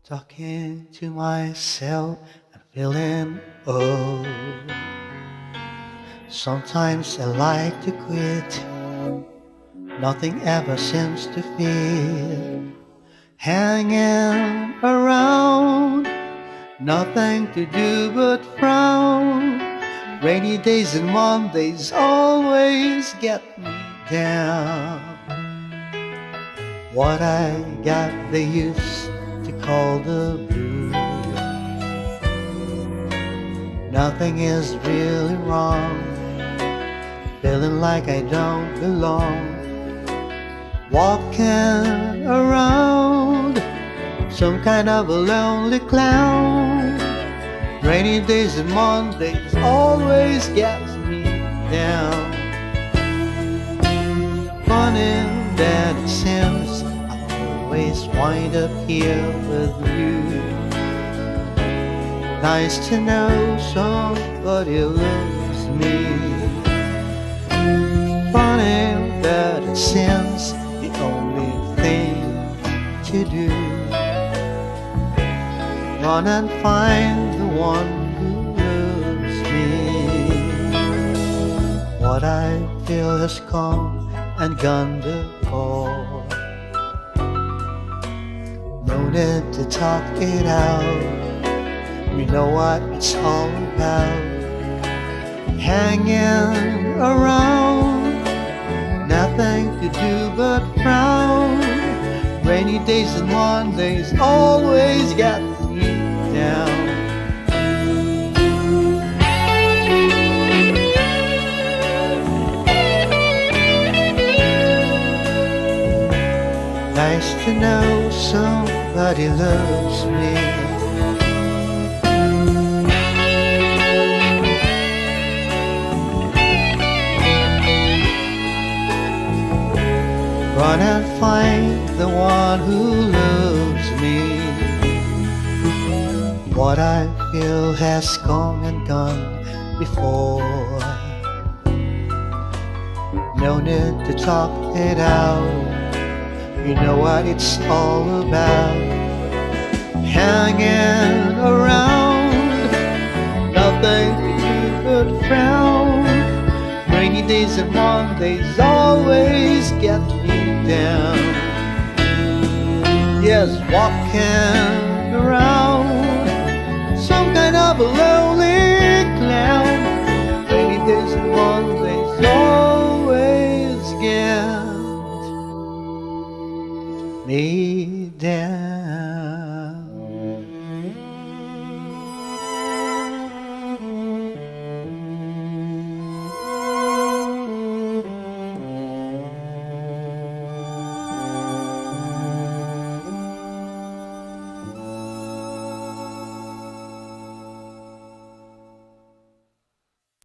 Talking to myself and feeling old. Sometimes I like to quit. Nothing ever seems to feel. Hanging around, nothing to do but frown. Rainy days and Mondays always get me down. What I got they used to call the blues. Nothing is really wrong. Feeling like I don't belong. Walking around, some kind of a lonely clown. Rainy days and Mondays always gets me down. Funny that it seems I always wind up here with you. Nice to know somebody loves me. Funny that it seems the only thing to do. Run and find the one who loves me. What I feel has come and gone before. No need to talk it out. We know what it's all about. Hanging around, nothing to do but frown. Rainy days and Mondays always get me down. Nice to know somebody loves me. Run and find the one who loves me. What I feel has come and gone before. No need to talk it out. You know what it's all about. Hanging around, nothing to do but frown. Rainy days and Mondays always get me down. Yes, walking